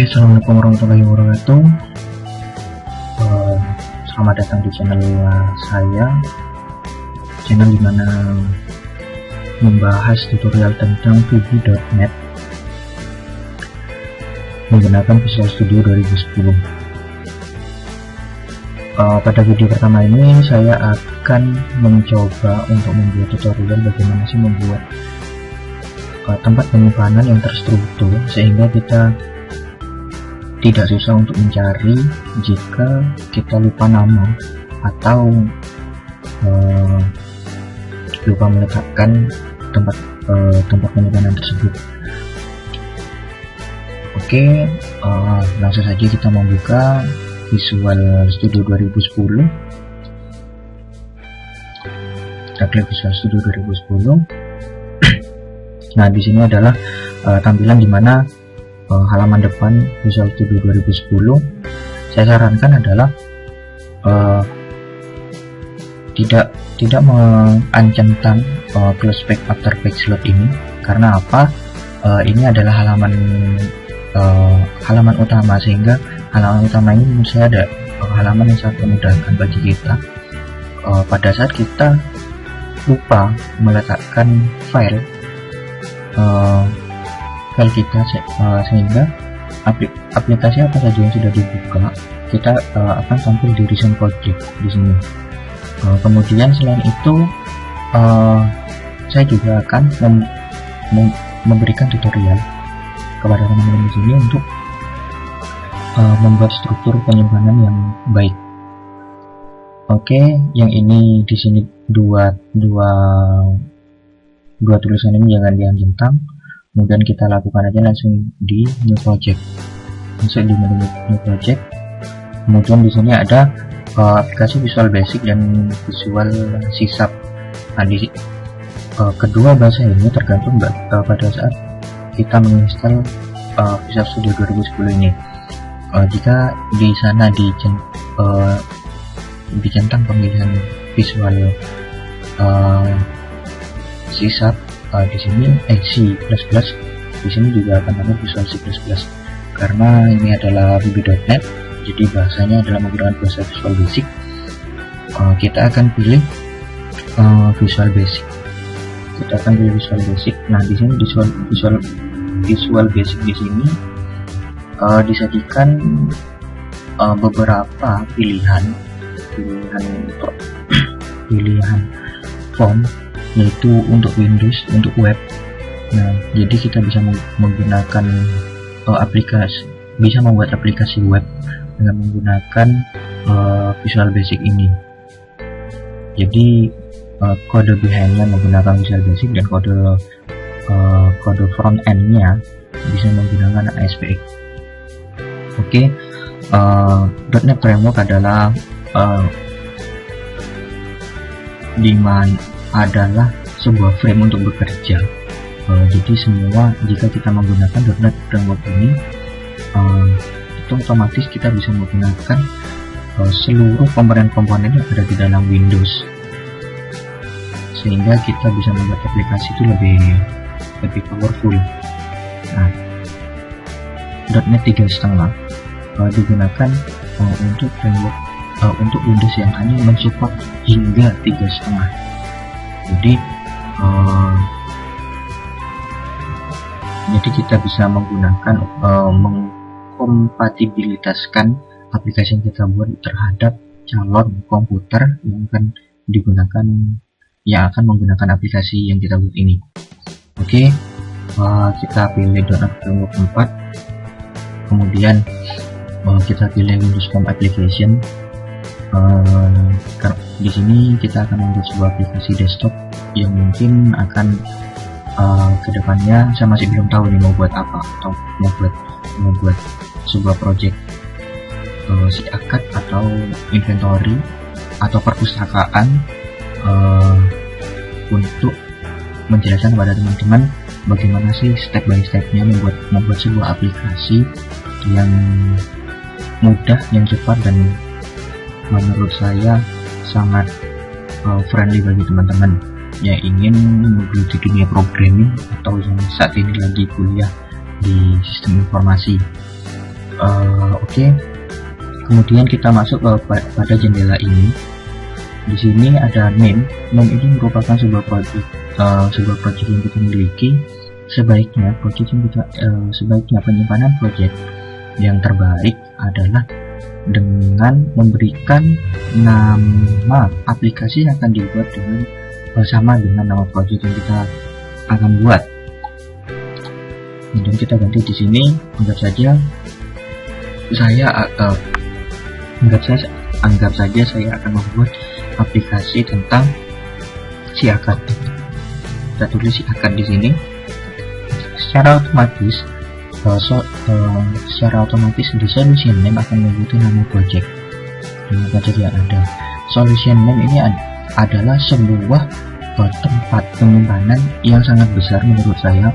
Assalamualaikum warahmatullahi wabarakatuh. Selamat datang di channel saya, channel dimana membahas tutorial tentang VB.NET menggunakan Visual Studio 2010. Pada video pertama ini saya akan mencoba untuk membuat tutorial bagaimana sih membuat tempat penyimpanan yang terstruktur sehingga kita tidak susah untuk mencari jika kita lupa nama atau lupa meletakkan tempat penyimpanan tersebut. Oke, langsung saja kita membuka Visual Studio 2010. Kita klik Visual Studio 2010. Nah, di sini adalah tampilan dimana halaman depan Visual Studio 2010. Saya sarankan adalah tidak mengancamkan close back after backslash ini. Karena apa? Ini adalah halaman utama, sehingga halaman utama ini menurut saya ada halaman yang sangat memudahkan bagi kita pada saat kita lupa meletakkan file kita, sehingga aplikasi apa saja yang sudah dibuka kita akan tampil di recent project di sini. Kemudian selain itu saya juga akan memberikan tutorial kepada teman-teman di sini untuk membuat struktur penyimpanan yang baik. Oke, yang ini di sini dua tulisan ini jangan diancam. Kemudian kita lakukan aja langsung di new project. Masuk di menu new project. Kemudian di sini ada aplikasi Visual Basic dan Visual C#. Nah, di kedua bahasa ini tergantung pada saat kita menginstal Visual Studio 2010 ini. Jika di sana dicentang pemilihan Visual C#, di sini C++, di sini juga akan ada Visual C++. Karena ini adalah VB.NET, jadi bahasanya adalah menggunakan bahasa Visual Basic. Kita akan pilih Visual Basic. Nah, di sini Visual Basic di sini disajikan beberapa pilihan form, yaitu untuk Windows, untuk web. Nah, jadi kita bisa menggunakan membuat aplikasi web dengan menggunakan Visual Basic ini. Jadi kode behind-nya menggunakan Visual Basic dan kode front end-nya bisa menggunakan ASPX. Oke, .NET Framework adalah adalah sebuah frame untuk bekerja. Jadi jika kita menggunakan .NET Framework ini, itu otomatis kita bisa menggunakan seluruh komponen-komponen yang ada di dalam Windows, sehingga kita bisa membuat aplikasi itu lebih powerful. Nah, .NET 3.5 digunakan untuk framework untuk Windows yang hanya mensupport hingga 3.5. Jadi kita bisa menggunakan mengkompatibilitaskan aplikasi yang kita buat terhadap calon komputer yang akan menggunakan aplikasi yang kita buat ini. Oke, kita pilih .NET Framework 4, kemudian kita pilih Windows Phone Application. Di sini kita akan membuat sebuah aplikasi desktop yang mungkin akan kedepannya saya masih belum tahu nih mau buat apa, atau mau buat sebuah project akad atau inventory atau perpustakaan untuk menjelaskan kepada teman-teman bagaimana sih step by stepnya membuat sebuah aplikasi yang mudah, yang cepat, dan menurut saya sangat friendly bagi teman-teman yang ingin menggeluti dunia programming atau yang saat ini lagi kuliah di sistem informasi. Oke. Kemudian kita masuk pada jendela ini. Di sini ada name. Name ini merupakan sebuah project yang kita miliki. Sebaiknya penyimpanan project yang terbaik adalah dengan memberikan nama aplikasi yang akan dibuat dengan sama dengan nama project yang kita akan buat. Kemudian kita ganti di sini, anggap saja saya akan membuat aplikasi tentang siakat. Kita tulis siakat di sini. Secara otomatis di solution name akan mengikuti nama project yang ada. Solution name ini adalah sebuah tempat penyimpanan yang sangat besar menurut saya,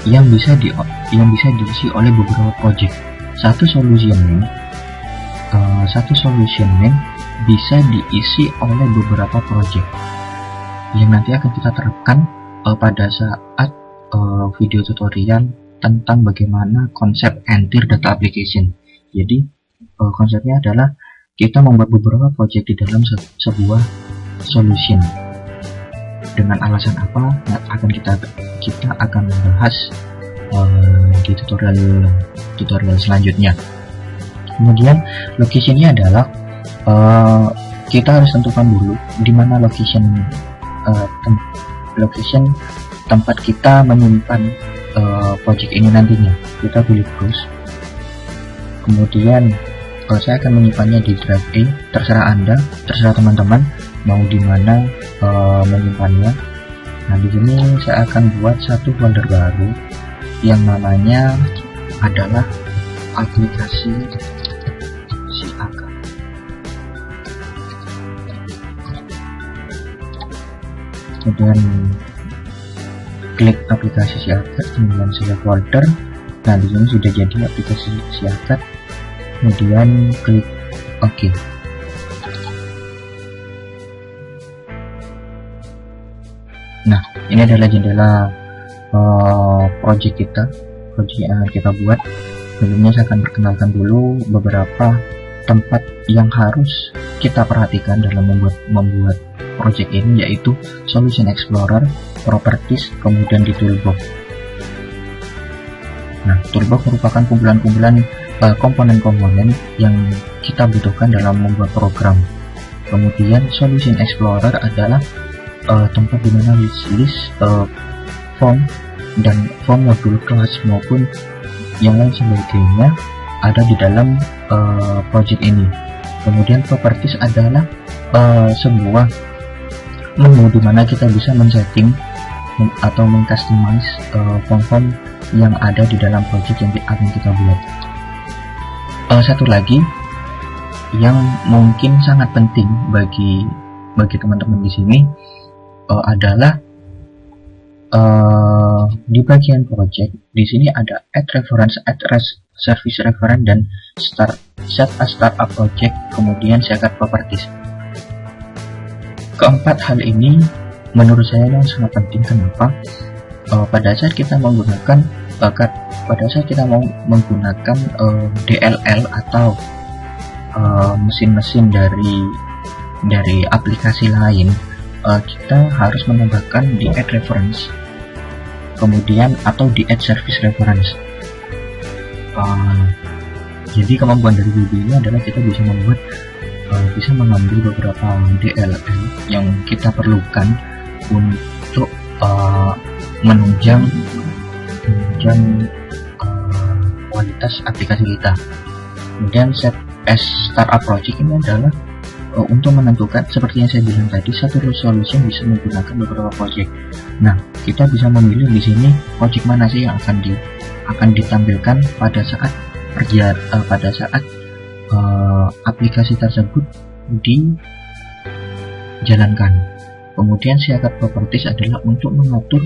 yang bisa diisi oleh beberapa project. Satu solution name bisa diisi oleh beberapa project yang nanti akan kita terapkan pada saat video tutorial tentang bagaimana konsep entire data application. Jadi konsepnya adalah kita membuat beberapa project di dalam sebuah solution. Dengan alasan apa kita akan membahas di tutorial selanjutnya. Kemudian location-nya adalah kita harus tentukan dulu di mana location tempat kita menyimpan project ini nantinya. Kita pilih browse. Kemudian saya akan menyimpannya di drive A. Terserah teman-teman mau di mana menyimpannya. Nah, di sini saya akan buat satu folder baru yang namanya adalah aplikasi siakat. Kemudian klik aplikasi siakat, kemudian select folder. Nah, di sini sudah jadi aplikasi siakat. Kemudian klik OK. Nah, ini adalah jendela project yang kita buat. Sebelumnya saya akan perkenalkan dulu beberapa tempat yang harus kita perhatikan dalam membuat project ini, yaitu Solution Explorer, Properties, kemudian di Toolbox. Nah, Toolbox merupakan kumpulan-kumpulan komponen-komponen yang kita butuhkan dalam membuat program. Kemudian Solution Explorer adalah tempat di mana list form modul kelas maupun yang lain sebagainya ada di dalam project ini. Kemudian Properties adalah sebuah menu di mana kita bisa men-setting atau meng-customize form-form yang ada di dalam project yang akan kita buat. Satu lagi yang mungkin sangat penting bagi teman-teman di sini adalah di bagian project. Di sini ada add reference, service reference, dan set a startup project, kemudian siakat properties. Keempat hal ini menurut saya yang sangat penting. Kenapa? Pada saat kita mau menggunakan DLL atau mesin-mesin dari aplikasi lain, kita harus menambahkan di add reference, kemudian atau di add service reference. Jadi kemampuan dari WB ini adalah kita bisa mengambil beberapa DLL yang kita perlukan untuk menunjang kualitas aplikasi kita. Kemudian set as startup project ini adalah untuk menentukan, seperti yang saya bilang tadi, satu solution bisa menggunakan beberapa project. Nah, kita bisa memilih di sini project mana sih yang akan ditampilkan pada saat aplikasi tersebut dijalankan. Kemudian siakat properties adalah untuk mengatur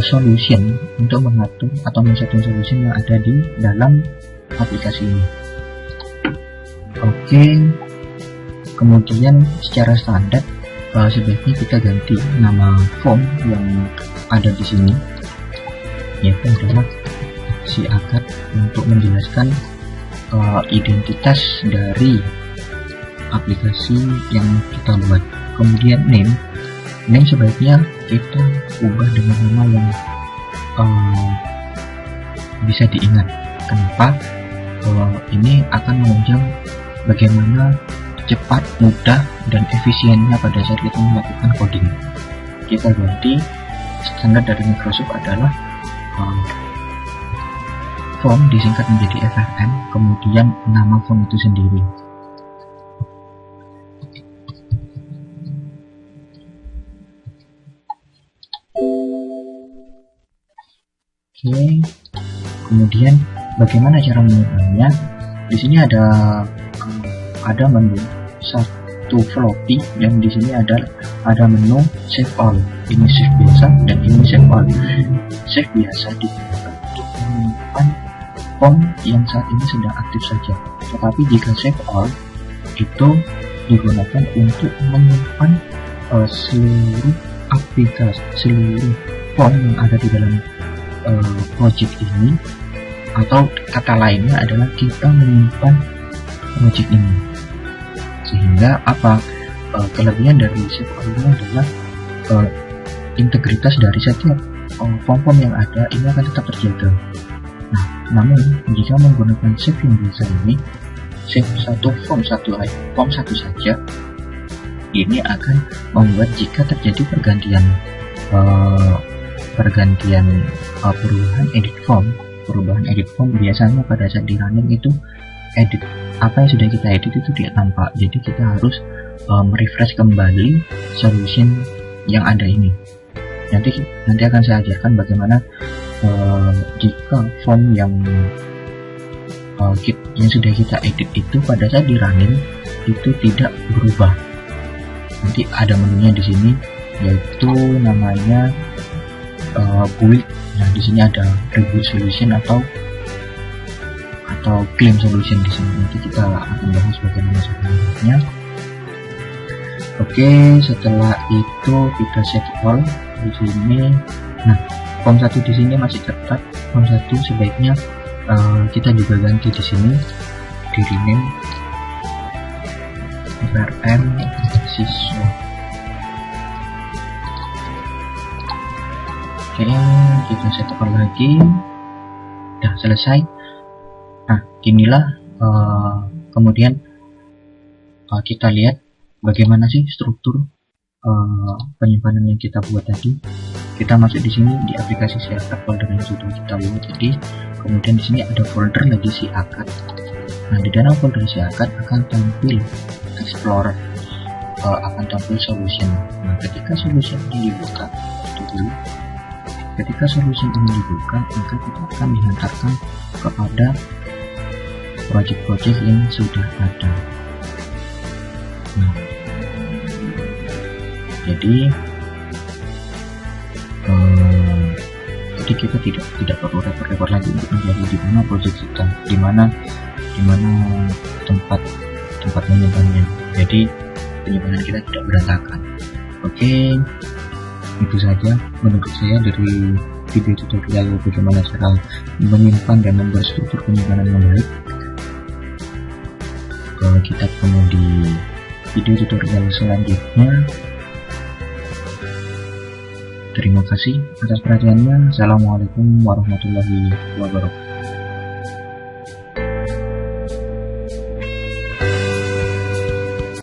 solution, untuk mengatur atau men-setting solution yang ada di dalam aplikasi ini. Oke. Kemudian secara standar sebaiknya kita ganti nama form yang ada di sini, yaitu adalah si akad untuk menjelaskan identitas dari aplikasi yang kita buat. Kemudian name sebaiknya kita ubah dengan nama yang bisa diingat. Kenapa? Ini akan menunjang bagaimana cepat, mudah, dan efisiennya pada saat kita melakukan coding. Kita ganti standar dari Microsoft adalah form disingkat menjadi FRM, kemudian nama form itu sendiri. Oke, kemudian bagaimana cara menyimpannya? Di sini ada menu satu floppy, dan di sini ada menu save all. Ini save biasa dan ini save all. Save biasa digunakan untuk menyimpan form yang saat ini sedang aktif saja. Tetapi jika save all itu digunakan untuk menyimpan seluruh aplikasi, seluruh form yang ada di dalam project ini, atau kata lainnya adalah kita menyimpan project ini. Sehingga apa, kelebihan dari save all ini adalah integritas dari setiap form-form yang ada ini akan tetap terjaga. Nah, namun jika menggunakan save yang biasa ini, save satu form satu saja, ini akan membuat jika terjadi pergantian perubahan edit form biasanya pada saat di running itu edit apa yang sudah kita edit itu tidak tampak. Jadi kita harus merefresh kembali solution yang ada ini. Nanti akan saya ajarkan bagaimana jika form yang sudah kita edit itu pada saat di running itu tidak berubah. Nanti ada menunya di sini, yaitu namanya build. Nah, di sini ada rebuild solution atau claim solution di sini. Nanti kita akan bahas bagaimana caranya. Oke, setelah itu kita save all di sini. Nah, form 1 di sini masih tetap. Form 1 sebaiknya kita juga ganti di sini, di rename FRM siswa. Oke, kita setup lagi. Udah selesai. Nah, inilah kemudian kita lihat bagaimana sih struktur penyimpanan yang kita buat tadi. Kita masuk di sini di aplikasi si akad, folder yang sudah kita buat tadi. Kemudian di sini ada folder lagi si akad. Nah, di dalam folder si akad akan tampil explorer, akan tampil solution. Nah, ketika solution ini dibuka, ketika solution ini dibuka, maka kita akan dihantarkan kepada project-project yang sudah ada. Nah, jadi kita tidak perlu repot-repot lagi untuk mencari di mana project kita, di mana tempat menyimpannya. Jadi penyimpanan kita tidak berantakan. Oke, itu saja menurut saya dari video tutorial bagaimana cara menyimpan dan membuat struktur penyimpanan yang baik. Kalau kita ketemu di video tutorial selanjutnya. Terima kasih atas perhatiannya. Assalamualaikum warahmatullahi wabarakatuh.